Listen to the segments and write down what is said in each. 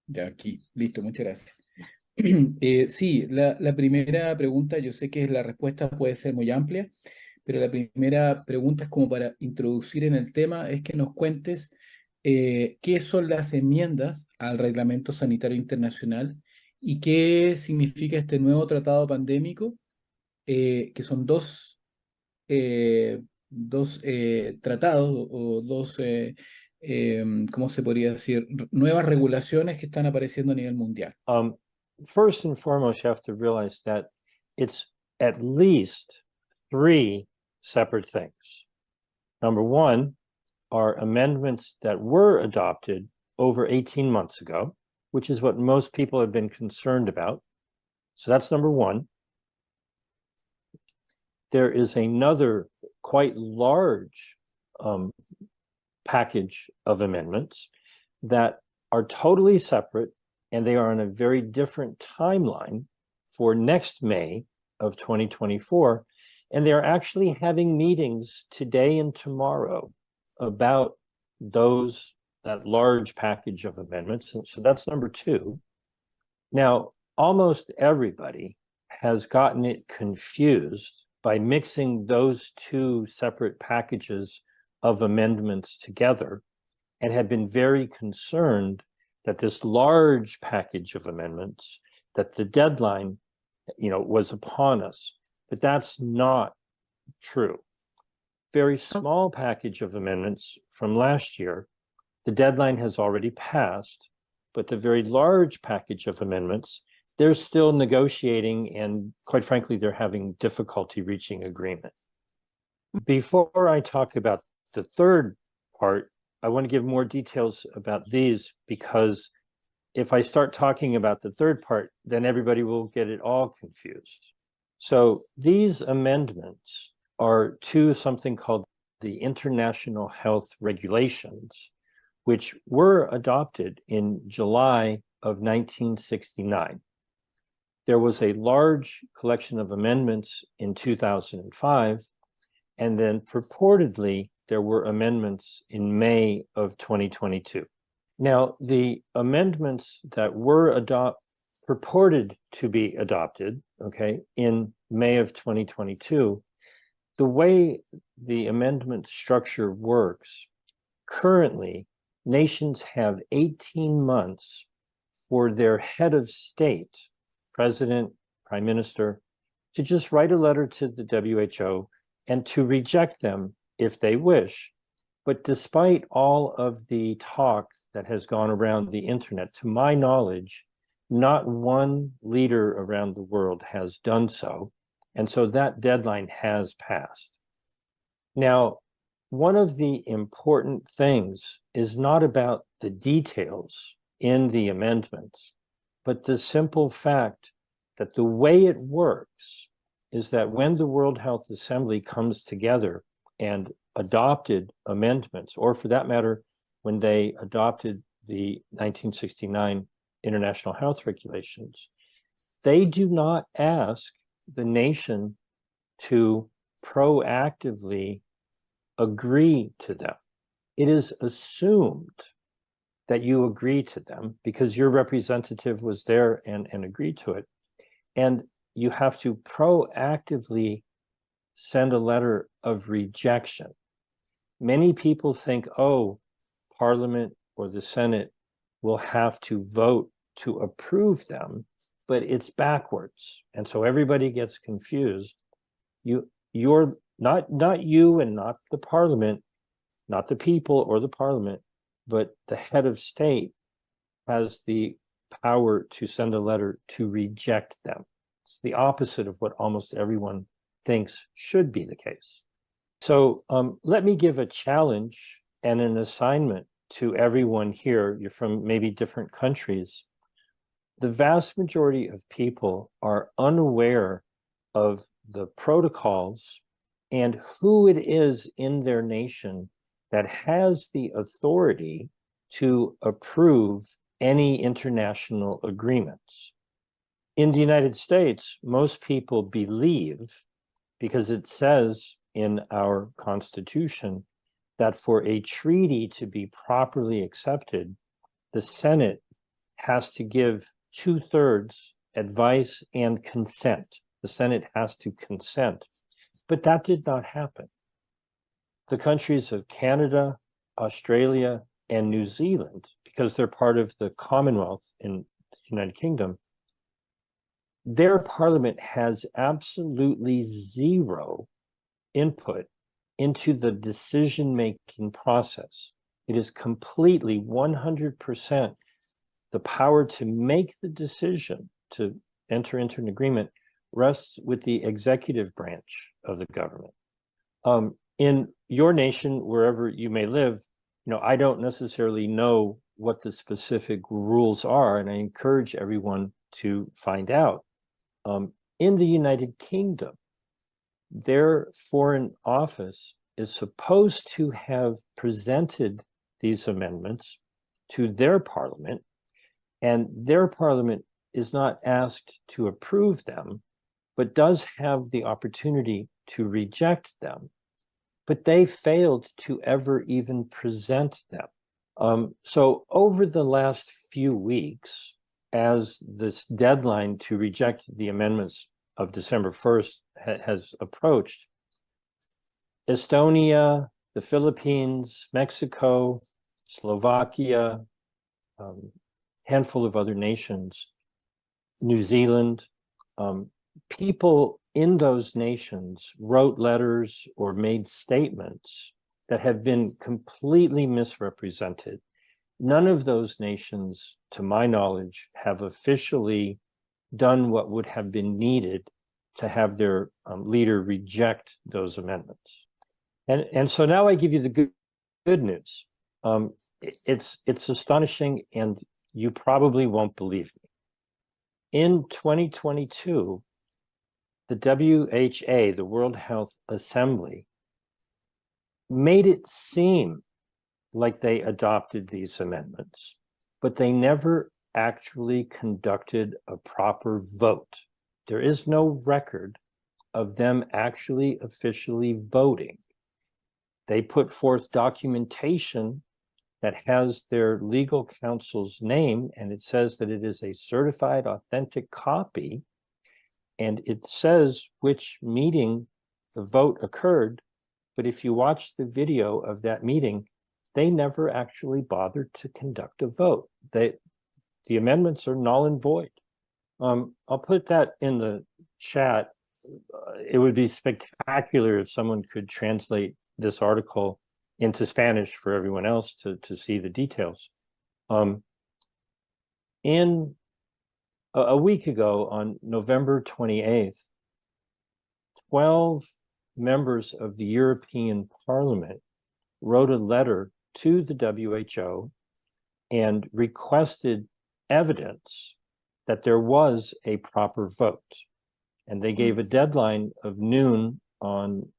Ya aquí, listo, muchas gracias. Sí, la primera pregunta, yo sé que la respuesta puede ser muy amplia, pero la primera pregunta es como para introducir en el tema, es que nos cuentes qué son las enmiendas al Reglamento Sanitario Internacional y qué significa este nuevo tratado pandémico, que son dos tratados o dos, ¿cómo se podría decir? Nuevas regulaciones que están apareciendo a nivel mundial. Um, First and foremost, you have to realize that it's at least three separate things. Number one are amendments that were adopted over 18 months ago, which is what most people have been concerned about. So that's number one. There is another quite large package of amendments that are totally separate, and they are on a very different timeline for next May of 2024. And they're actually having meetings today and tomorrow about that large package of amendments. And so that's number two. Now, almost everybody has gotten it confused by mixing those two separate packages of amendments together, and have been very concerned that this large package of amendments, that the deadline, was upon us. But that's not true. Very small package of amendments from last year, the deadline has already passed, but the very large package of amendments, they're still negotiating, and quite frankly, they're having difficulty reaching agreement. Before I talk about the third part, I want to give more details about these, because if I start talking about the third part, then everybody will get it all confused. So these amendments are to something called the International Health Regulations, which were adopted in July of 1969. There was a large collection of amendments in 2005, and then purportedly there were amendments in May of 2022. Now, the amendments that were purported to be adopted, in May of 2022, the way the amendment structure works, currently, nations have 18 months for their head of state, president, prime minister, to just write a letter to the WHO and to reject them if they wish. But despite all of the talk that has gone around the internet, to my knowledge, not one leader around the world has done so. And so that deadline has passed. Now, one of the important things is not about the details in the amendments, but the simple fact that the way it works is that when the World Health Assembly comes together and adopted amendments, or for that matter, when they adopted the 1969 International Health Regulations, they do not ask the nation to proactively agree to them. It is assumed that you agree to them because your representative was there and agreed to it. And you have to proactively send a letter of rejection. Many people think, oh, Parliament or the Senate will have to vote to approve them, but it's backwards. And so everybody gets confused. You're not you and not the Parliament, not the people or the Parliament, but the head of state has the power to send a letter to reject them. It's the opposite of what almost everyone thinks should be the case. So let me give a challenge and an assignment to everyone here. You're from maybe different countries. The vast majority of people are unaware of the protocols and who it is in their nation that has the authority to approve any international agreements. In the United States, most people believe, because it says in our Constitution, that for a treaty to be properly accepted, the Senate has to give 2/3 advice and consent. The Senate has to consent. But that did not happen. The countries of Canada, Australia, and New Zealand, because they're part of the Commonwealth in the United Kingdom, their parliament has absolutely zero input into the decision-making process. It is completely 100% the power to make the decision to enter into an agreement rests with the executive branch of the government. In your nation, wherever you may live, I don't necessarily know what the specific rules are, and I encourage everyone to find out. In the United Kingdom, their foreign office is supposed to have presented these amendments to their parliament, and their parliament is not asked to approve them, but does have the opportunity to reject them. But they failed to ever even present them. So over the last few weeks, as this deadline to reject the amendments of December 1st has approached, Estonia, the Philippines, Mexico, Slovakia, handful of other nations, New Zealand, people in those nations wrote letters or made statements that have been completely misrepresented. None of those nations, to my knowledge, have officially done what would have been needed to have their leader reject those amendments. And so now I give you the good news. It's astonishing, and you probably won't believe me. In 2022, the WHA, the World Health Assembly, made it seem like they adopted these amendments, but they never actually conducted a proper vote. There is no record of them actually officially voting. They put forth documentation that has their legal counsel's name, and it says that it is a certified authentic copy, and it says which meeting the vote occurred. But if you watch the video of that meeting, they never actually bothered to conduct a vote. The amendments are null and void. I'll put that in the chat. It would be spectacular if someone could translate this article into Spanish for everyone else to see the details. In a week ago, on November 28th, 12 members of the European Parliament wrote a letter to the WHO and requested evidence that there was a proper vote. And they gave a deadline of noon on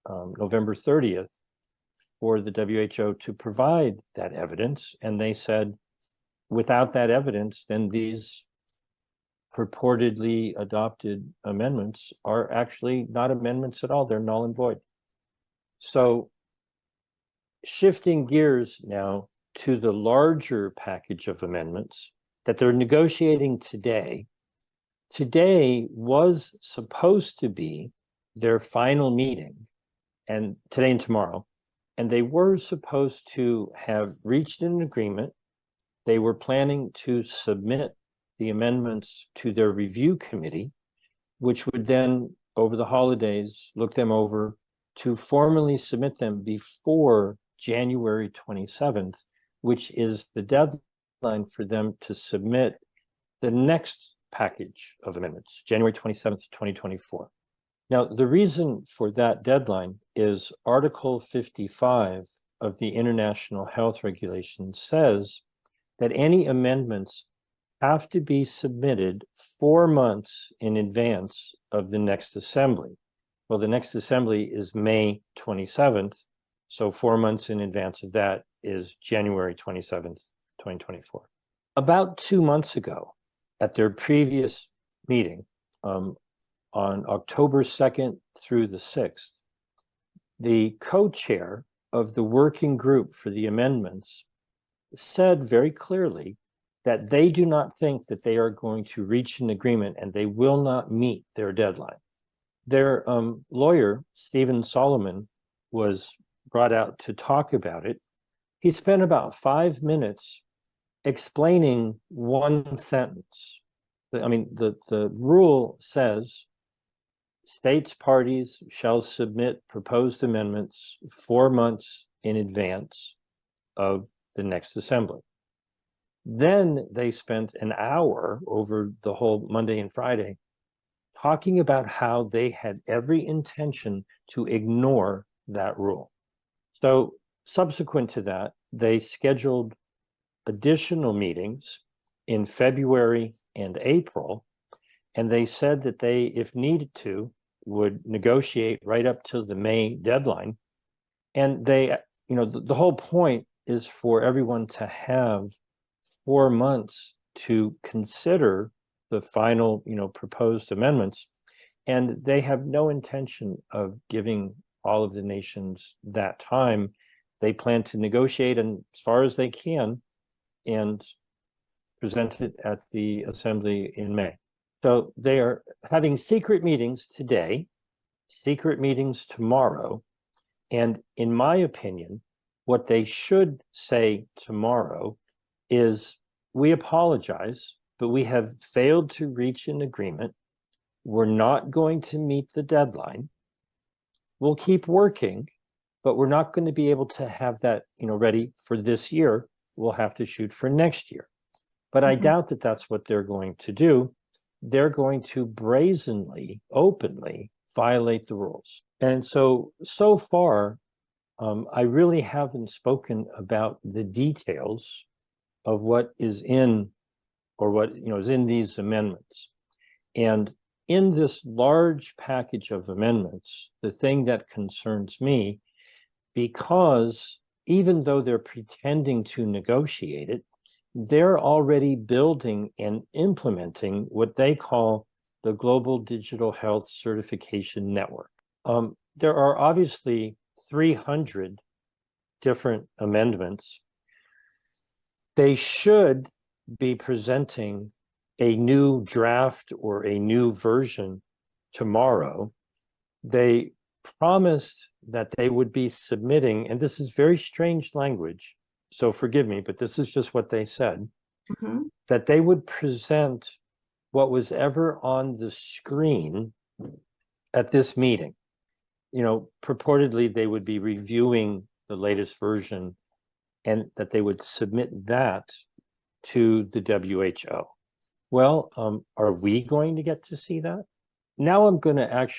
November 30th for the WHO to provide that evidence. And they said, without that evidence, then these purportedly adopted amendments are actually not amendments at all. They're null and void. So shifting gears now to the larger package of amendments that they're negotiating today. Today was supposed to be their final meeting, and today and tomorrow, and they were supposed to have reached an agreement. They were planning to submit the amendments to their review committee, which would then, over the holidays, look them over to formally submit them before January 27th, which is the deadline for them to submit the next package of amendments, January 27th, 2024. Now, the reason for that deadline is Article 55 of the International Health Regulation says that any amendments have to be submitted 4 months in advance of the next assembly. Well, the next assembly is May 27th, so 4 months in advance of that is January 27th, 2024. About 2 months ago, at their previous meeting, on October 2nd through the 6th, the co-chair of the working group for the amendments said very clearly that they do not think that they are going to reach an agreement and they will not meet their deadline. Their lawyer, Stephen Solomon, was brought out to talk about it. He spent about 5 minutes explaining one sentence. I mean, the rule says states parties shall submit proposed amendments 4 months in advance of the next assembly. Then they spent an hour over the whole Monday and Friday talking about how they had every intention to ignore that rule. So subsequent to that, they scheduled additional meetings in February and April, and they said that they, if needed to, would negotiate right up to the May deadline. And they, the whole point is for everyone to have 4 months to consider the final, proposed amendments. And they have no intention of giving all of the nations that time. They plan to negotiate and as far as they can and present it at the assembly in May. So they are having secret meetings today, secret meetings tomorrow. And in my opinion, what they should say tomorrow is, we apologize, but we have failed to reach an agreement. We're not going to meet the deadline. We'll keep working, but we're not going to be able to have that, ready for this year. We'll have to shoot for next year. But I doubt that that's what they're going to do. They're going to brazenly, openly violate the rules. And so far, I really haven't spoken about the details of what is in, or what is in these amendments. And in this large package of amendments, the thing that concerns me, because even though they're pretending to negotiate it, they're already building and implementing what they call the Global Digital Health Certification Network. There are obviously 300 different amendments. They should be presenting a new draft or a new version tomorrow. They promised that they would be submitting, and this is very strange language, so forgive me, but this is just what they said, that they would present what was ever on the screen at this meeting. Purportedly they would be reviewing the latest version and that they would submit that to the WHO. Well, are we going to get to see that? Now I'm going to actually